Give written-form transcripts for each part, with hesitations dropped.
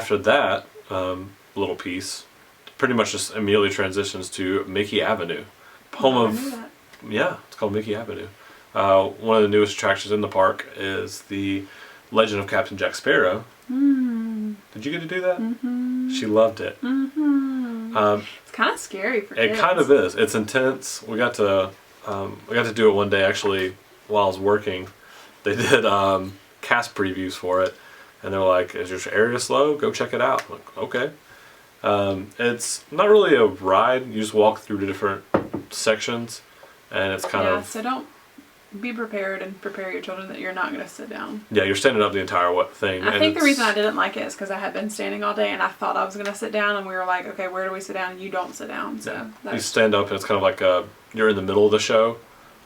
after that little piece, pretty much just immediately transitions to Mickey Avenue, home of it's called Mickey Avenue. One of the newest attractions in the park is the Legend of Captain Jack Sparrow. Did you get to do that? She loved it. It's kind of scary for kids. It kind of is. It's intense. We got to do it one day actually while I was working. They did cast previews for it, and they're like, "Is your area slow? Go check it out." I'm like, okay. It's not really a ride. You just walk through the different sections, and it's kind of... so don't be prepared and prepare your children that you're not going to sit down. Yeah, you're standing up the entire thing. I think the reason I didn't like it is because I had been standing all day and I thought I was going to sit down, and we were like, okay, where do we sit down? And you don't sit down. So you stand up, and it's kind of like you're in the middle of the show.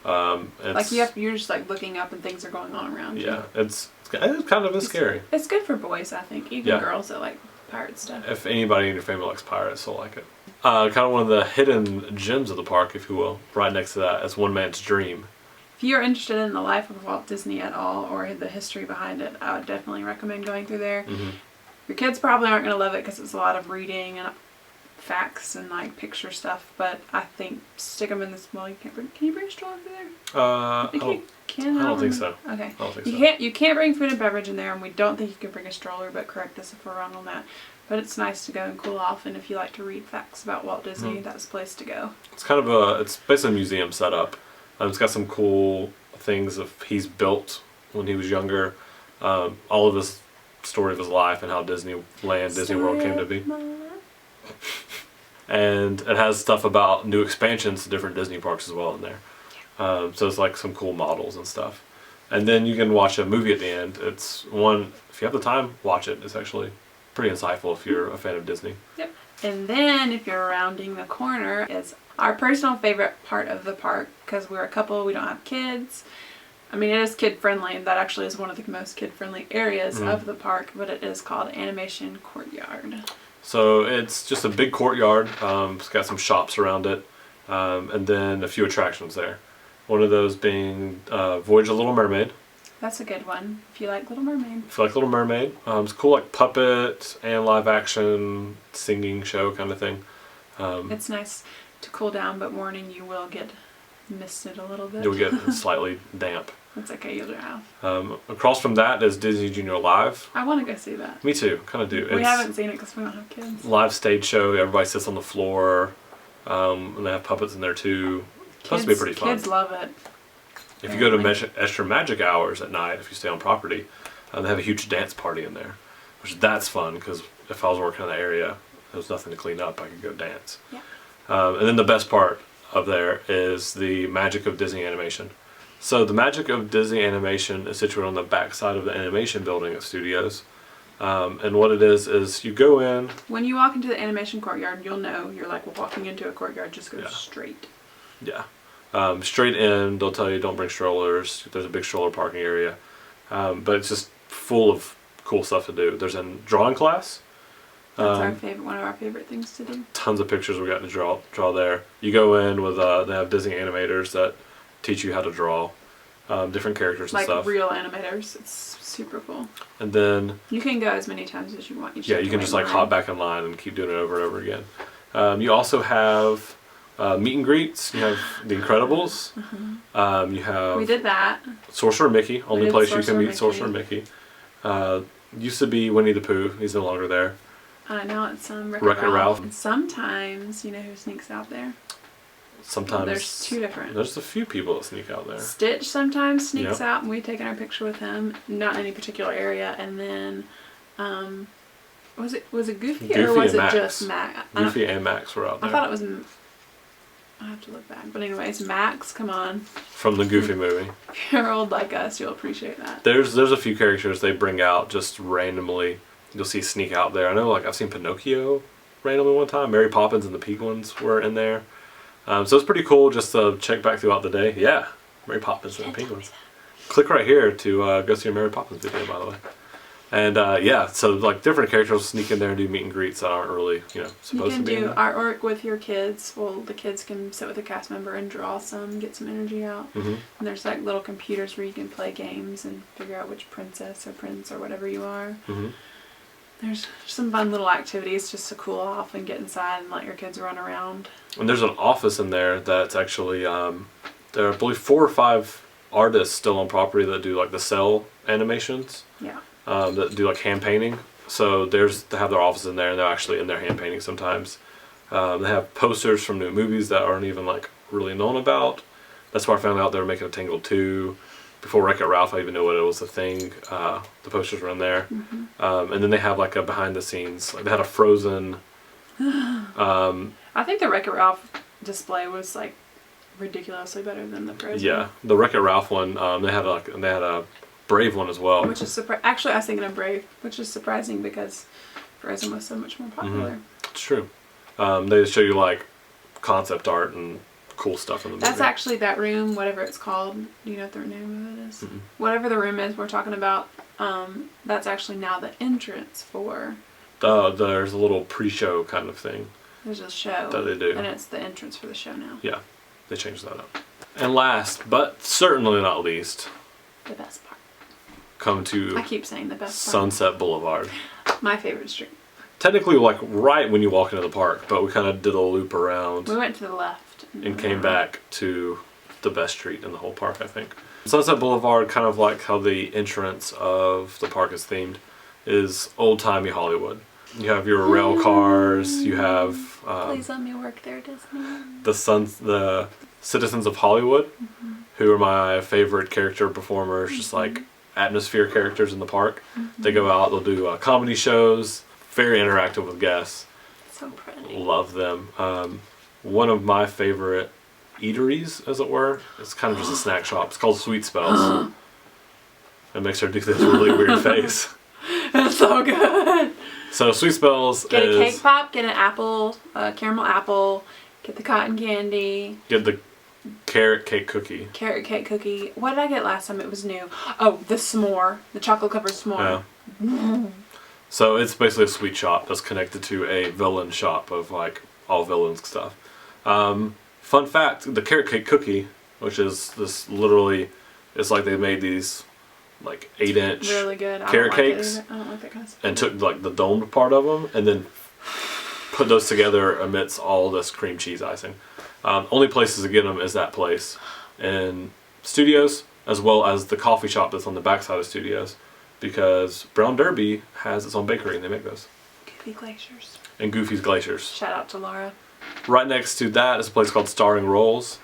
Like you're just like looking up and things are going on around you. Yeah, it's kind of scary. It's good for boys, I think. Even girls that like pirate stuff. If anybody in your family likes pirates, they'll like it. Kind of one of the hidden gems of the park, if you will. Right next to that is One Man's Dream. If you're interested in the life of Walt Disney at all, or the history behind it, I would definitely recommend going through there. Your kids probably aren't going to love it because it's a lot of reading and facts and like picture stuff, but I think stick them in this. Well, can you bring a stroller through there? I don't think so. Okay. I don't think you can't bring food and beverage in there, and we don't think you can bring a stroller, but correct us if we're wrong on that. But it's nice to go and cool off, and if you like to read facts about Walt Disney, that's the place to go. It's kind of it's basically a museum setup. It's got some cool things he's built when he was younger. All of his story of his life and how Disney World came to be. And it has stuff about new expansions to different Disney parks as well in there. So it's like some cool models and stuff. And then you can watch a movie at the end. It's one, if you have the time, watch it. It's actually pretty insightful if you're a fan of Disney. Yep. And then if you're rounding the corner, is our personal favorite part of the park, because we're a couple, we don't have kids. I mean, it is kid-friendly, and that actually is one of the most kid-friendly areas of the park, but it is called Animation Courtyard. So it's just a big courtyard. It's got some shops around it, and then a few attractions there. One of those being Voyage of the Little Mermaid. That's a good one, if you like Little Mermaid. If you like Little Mermaid. It's cool, like puppet and live action singing show kind of thing. It's nice to cool down, but morning you will get misted a little bit. You'll get slightly damp. That's okay, you'll have. Across from that is Disney Junior Live. I want to go see that. Me too, kind of do. We haven't seen it because we don't have kids. Live stage show, everybody sits on the floor, and they have puppets in there too. It's supposed to be pretty fun. Kids love it. If you go to Extra Magic hours at night, if you stay on property, they have a huge dance party in there, that's fun because if I was working in the area, there was nothing to clean up, I could go dance. Yeah. And then the best part of there is the magic of Disney animation. So the magic of Disney animation is situated on the back side of the animation building at Studios. And what it is you go in. When you walk into the animation courtyard, you'll know you're like walking into a courtyard, just go straight. Yeah. Straight in, they'll tell you don't bring strollers. There's a big stroller parking area. But it's just full of cool stuff to do. There's a drawing class. That's one of our favorite things to do. Tons of pictures we got to draw there. You go in with they have Disney animators that teach you how to draw different characters and stuff. Like real animators. It's super cool. And then you can go as many times as you want. You can just like hop back in line and keep doing it over and over again. You also have meet and greets. You have The Incredibles. You have. We did that. Sorcerer Mickey. Only place you can meet Sorcerer Mickey. Used to be Winnie the Pooh. He's no longer there. Now it's Wreck-It Ralph. And sometimes, you know who sneaks out there? Sometimes. There's two different. There's a few people that sneak out there. Stitch sometimes sneaks out, and we've taken our picture with him. Not in any particular area. And then, was it Goofy or was it just Max? Goofy and Max were out there. I thought it was. I have to look back. But anyways, Max, come on. From the Goofy movie. If you're old like us, you'll appreciate that. There's a few characters they bring out just randomly. You'll see sneak out there. I know, like, I've seen Pinocchio randomly one time. Mary Poppins and the Penguins were in there. So it's pretty cool just to check back throughout the day. Yeah, Mary Poppins and the Penguins. Click right here to go see a Mary Poppins video, by the way. And so like different characters will sneak in there and do meet and greets that aren't really, supposed to be. You can do artwork with your kids. Well, the kids can sit with a cast member and draw some, get some energy out. And there's like little computers where you can play games and figure out which princess or prince or whatever you are. There's some fun little activities just to cool off and get inside and let your kids run around. And there's an office in there that's actually, there are, I believe, 4 or 5 artists still on property that do like the cell animations. Yeah. That do like hand painting. So they have their office in there, and they're actually in there hand painting sometimes. They have posters from new movies that aren't even like really known about. That's where I found out they were making a Tangled 2. Before Wreck-It Ralph, I even knew what it was a thing. The posters were in there. And then they have like a behind the scenes. Like they had a Frozen. I think the Wreck-It Ralph display was like ridiculously better than the Frozen. Yeah, the Wreck-It Ralph one. They had a Brave one as well. Which is actually I was thinking of Brave, which is surprising because Frozen was so much more popular. It's true. They show you like concept art and cool stuff in the movie. That's actually that room, whatever it's called. Do you know what the name of it is? Whatever the room is we're talking about, that's actually now the entrance for... there's a little pre-show kind of thing. There's a show. That they do. And it's the entrance for the show now. Yeah, they changed that up. And last, but certainly not least, The best part. come to I keep saying the best part. Sunset Boulevard. My favorite street. Technically, like right when you walk into the park, but we kind of did a loop around. We went to the left. And came back to the best street in the whole park, I think. Sunset Boulevard, kind of like how the entrance of the park is themed, is old-timey Hollywood. You have your rail cars, you have Please let me work there, Disney. the citizens of Hollywood, who are my favorite character performers, just like atmosphere characters in the park. They go out, they'll do comedy shows, very interactive with guests. So pretty. Love them. One of my favorite eateries, as it were, it's kind of just a snack shop. It's called Sweet Spells. It makes her do this really weird face. It's so good. So Sweet Spells Get a cake pop, get an apple, caramel apple, get the cotton candy. Get the carrot cake cookie. Carrot cake cookie. What did I get last time? It was new. Oh, the s'more. The chocolate covered s'more. Yeah. So it's basically a sweet shop that's connected to a villain shop of like all villains stuff. Fun fact, the carrot cake cookie, which is this literally, it's like they made these like 8-inch really good. carrot cakes I don't like that kind of stuff. and took like the domed part of them and then put those together amidst all this cream cheese icing. Only places to get them is that place in Studios, as well as the coffee shop that's on the backside of Studios, because Brown Derby has its own bakery and they make those. Goofy Glaciers. And Goofy's Glaciers. Shout out to Laura. Right next to that is a place called Starring Rolls.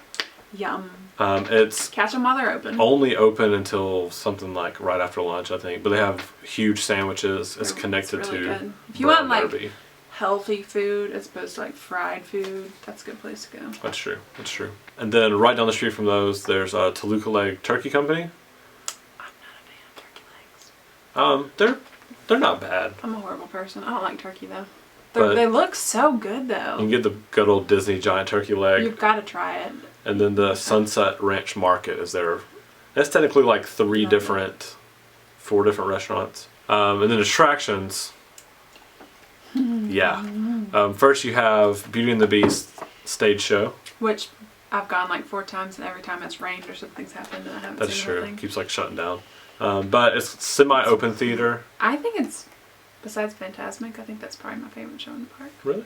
Yum. It's Catch them while they're open. only open until something like right after lunch, I think. But they have huge sandwiches. It's connected really to good. If you Brown want like Derby. healthy food as opposed to like fried food, that's a good place to go. That's true. That's true. And then right down the street from those, there's a Toluca Leg Turkey Company. I'm not a fan of turkey legs. They're not bad. I'm a horrible person. I don't like turkey though. But They look so good though. You can get the good old Disney giant turkey leg. You've got to try it. And then the Sunset Ranch Market is there. That's technically like 4 different restaurants. And then attractions. Yeah. First you have Beauty and the Beast stage show. Which I've gone like 4 times and every time it's rained or something's happened and I haven't That's seen true. anything. Keeps like shutting down. But it's semi-open theater. I think it's, besides Fantasmic, I think that's probably my favorite show in the park. Really?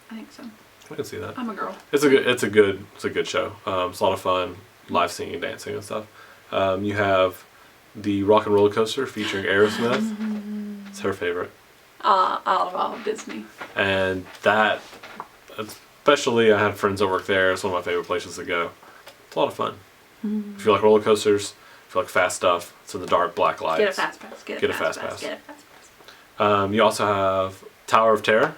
I think so. I can see that. I'm a girl. It's a good show. It's a lot of fun, live singing, dancing, and stuff. You have the Rock and Roller Coaster featuring Aerosmith. It's her favorite. Out of all of Disney. And that, especially, I had friends that work there. It's one of my favorite places to go. It's a lot of fun. If you like roller coasters, if you like fast stuff, it's in the dark black lights. Get a fast pass. Get a fast pass. Get a fast pass. You also have Tower of Terror.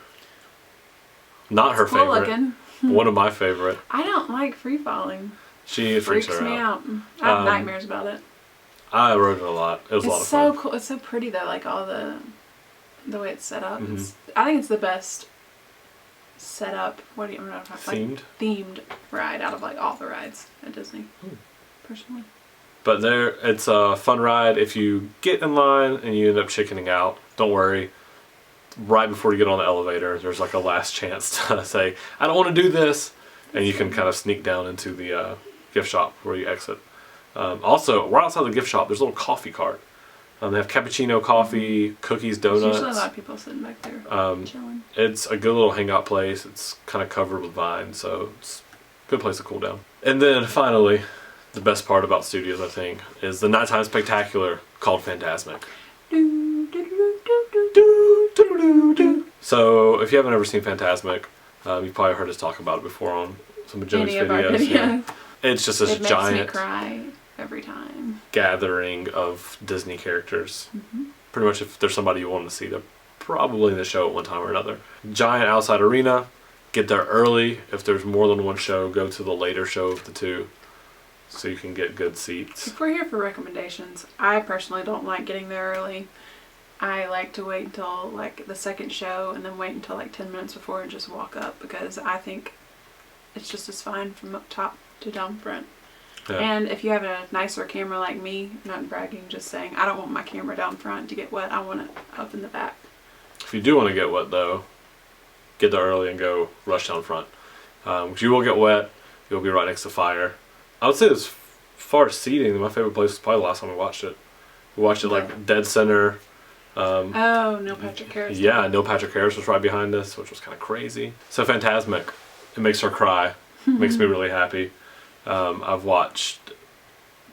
Not her cool favorite. Looking. One of my favorite. I don't like free falling. She freaks her me out. out. I have nightmares about it. I rode it a lot. It was a lot of fun. It's so cool. It's so pretty though. Like all the way it's set up. I think it's the best set up. What do you know? Themed ride out of like all the rides at Disney. Personally. But it's a fun ride. If you get in line and you end up chickening out, don't worry. Right before you get on the elevator, there's like a last chance to say, I don't want to do this. And you can kind of sneak down into the gift shop where you exit. Also, right outside the gift shop, there's a little coffee cart. They have cappuccino, coffee, cookies, There's donuts. usually a lot of people sitting back there chilling. It's a good little hangout place. It's kind of covered with vines, so it's a good place to cool down. And then finally, the best part about studios, I think, is the nighttime spectacular called Fantasmic. So if you haven't ever seen Fantasmic, you've probably heard us talk about it before on some of Joey's videos. Yeah. It's just this giant, makes me cry every time, gathering of Disney characters. Pretty much if there's somebody you want to see, they're probably in the show at one time or another. Giant outside arena. Get there early. If there's more than one show, go to the later show of the two so you can get good seats. If we're here for recommendations, I personally don't like getting there early. I like to wait until like the second show and then wait until like 10 minutes before and just walk up, because I think it's just as fine from up top to down front. Yeah. And if you have a nicer camera like me, not bragging, just saying, I don't want my camera down front to get wet. I want it up in the back. If you do want to get wet though, get there early and go rush down front. Because you will get wet. You'll be right next to fire. I would say as far as seating, my favorite place was probably the last time we watched it. We watched it like dead center. Neil Patrick Harris. Yeah, Neil Patrick Harris was right behind us, which was kind of crazy. So Fantasmic, it makes her cry. It makes me really happy. I've watched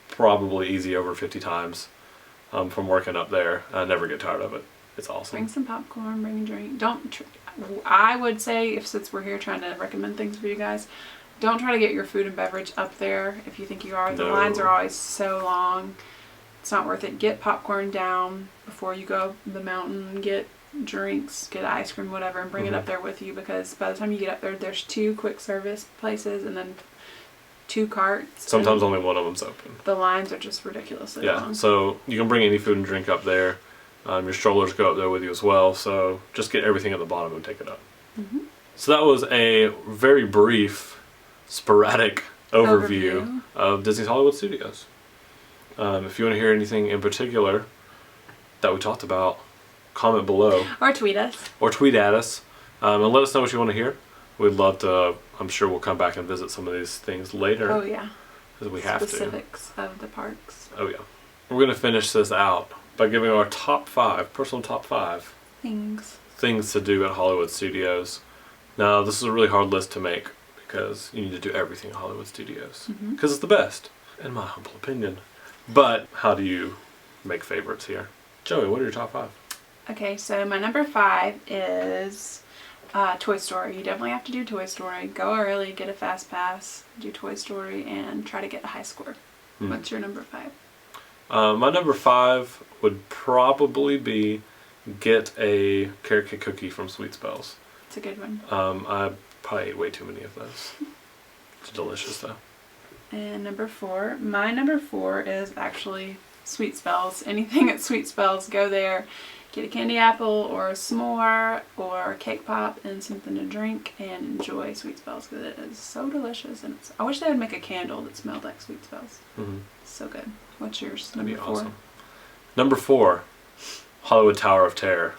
probably easy over 50 times from working up there. I never get tired of it. It's awesome. Bring some popcorn, bring a drink. I would say, since we're here trying to recommend things for you guys, don't try to get your food and beverage up there if you think you are. The lines are always so long. It's not worth it. Get popcorn down before you go up the mountain. Get drinks, get ice cream, whatever, and bring it up there with you, because by the time you get up there, there's 2 quick service places and then 2 carts. Sometimes only one of them's open. The lines are just ridiculously long. Yeah, so you can bring any food and drink up there. Your strollers go up there with you as well, so just get everything at the bottom and take it up. So that was a very brief, sporadic overview of Disney's Hollywood Studios. If you want to hear anything in particular that we talked about, comment below. Or tweet us. Or tweet at us. And let us know what you want to hear. We'd love to, I'm sure we'll come back and visit some of these things later. Oh yeah. Because we have Specifics of the parks. Oh yeah. We're going to finish this out by giving our personal top 5 things to do at Hollywood Studios. Now, this is a really hard list to make because you need to do everything at Hollywood Studios. Because it's the best, in my humble opinion. But how do you make favorites here? Joey, what are your top 5? Okay, so my number 5 is Toy Story. You definitely have to do Toy Story. Go early, get a fast pass, do Toy Story, and try to get a high score. What's your number 5? My number 5 would probably be get a carrot cake cookie from Sweet Spells. It's a good one. I probably ate way too many of those. It's delicious though. And my number 4 is actually Sweet Spells. Anything at Sweet Spells, go there. Get a candy apple or a s'more or a cake pop and something to drink and enjoy Sweet Spells, because it is so delicious. And I wish they would make a candle that smelled like Sweet Spells. So good. What's yours? That'd be awesome. Number 4, Hollywood Tower of Terror.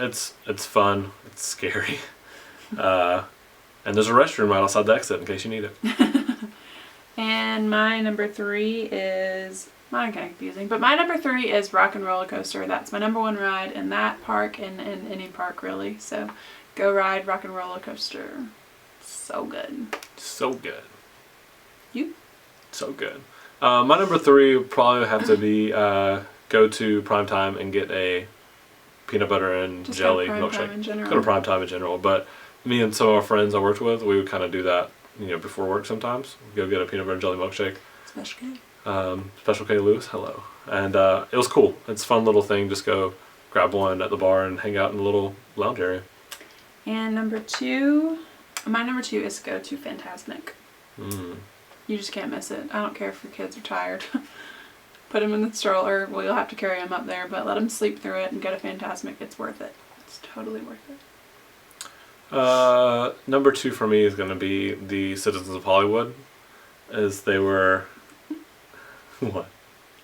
It's fun. It's scary. And there's a restroom right outside the exit in case you need it. And my number 3 is, mine kind of confusing, but my number 3 is Rock and Roller Coaster. That's my number 1 ride in that park and in any park really. So go ride Rock and Roller Coaster. So good. So good. You? So good. My number 3 would probably have to be go to Primetime and get a peanut butter and just jelly milkshake. Go to Primetime in general, but me and some of our friends I worked with, we would kind of do that, before work sometimes. Go get a peanut butter and jelly milkshake. Special K. Special K Lewis, hello. And it was cool. It's a fun little thing. Just go grab one at the bar and hang out in the little lounge area. And my number 2 is go to Fantasmic. You just can't miss it. I don't care if your kids are tired. Put them in the stroller. Well, you'll have to carry them up there, but let them sleep through it and go to Fantasmic. It's worth it. It's totally worth it. Number 2 for me is going to be the Citizens of Hollywood, as they were... What?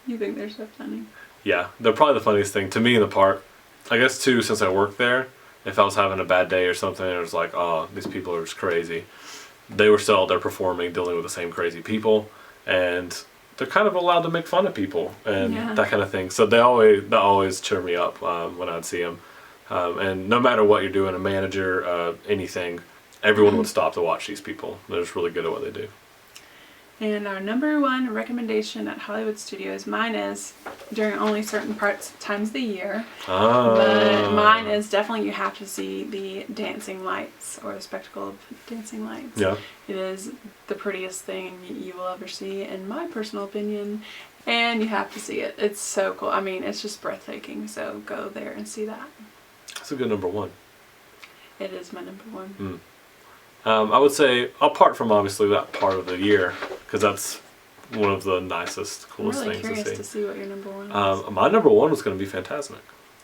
You think they're so funny? Yeah, they're probably the funniest thing to me in the park. I guess too, since I worked there, if I was having a bad day or something, it was like, oh, these people are just crazy. They were still out there performing, dealing with the same crazy people, and they're kind of allowed to make fun of people and Yeah. that kind of thing. So they always cheer me up when I'd see them. And no matter what you're doing, a manager, anything, everyone would stop to watch these people. They're just really good at what they do. And our number one recommendation at Hollywood Studios, mine is during only certain times of the year. But mine is definitely you have to see the dancing lights or the spectacle of dancing lights. Yeah. It is the prettiest thing you will ever see, in my personal opinion. And you have to see it. It's so cool. I mean, it's just breathtaking. So go there and see that. That's a good number one. It is my number one. I would say, apart from obviously that part of the year, because that's one of the nicest, I'm coolest really things curious to to see. see what your number one is. My number one was going to be Fantasmic.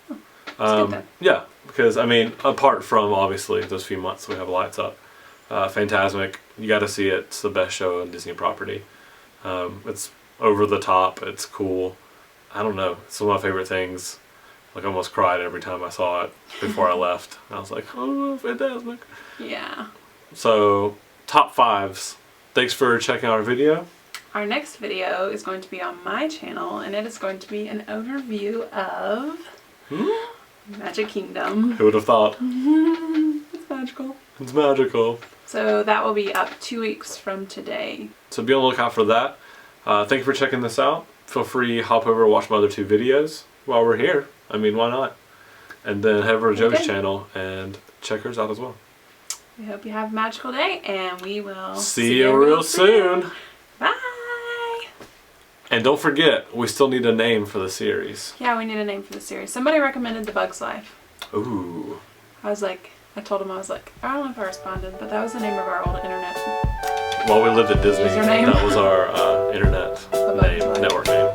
It's good then. Yeah, because I mean, apart from obviously those few months we have lights up, Fantasmic, you got to see it. It's the best show on Disney property. It's over the top. It's cool. I don't know. It's one of my favorite things. Like I almost cried every time I saw it before I left. I was like, oh, Fantasmic. Yeah. So, top fives. Thanks for checking out our video. Our next video is going to be on my channel, and it is going to be an overview of Magic Kingdom. Who would have thought? It's magical. It's magical. So that will be up 2 weeks from today. So be on the lookout for that. Thank you for checking this out. Feel free to hop over and watch my other 2 videos while we're here. I mean, why not? And then head over to Joey's channel and check hers out as well. We hope you have a magical day, and we will See you real soon. Bye! And don't forget, we still need a name for the series. Yeah, we need a name for the series. Somebody recommended The Bug's Life. Ooh. I told him, I don't know if I responded, but that was the name of our old internet. While we lived at Disney, Username. that was our internet The Bug's name, Life. network name.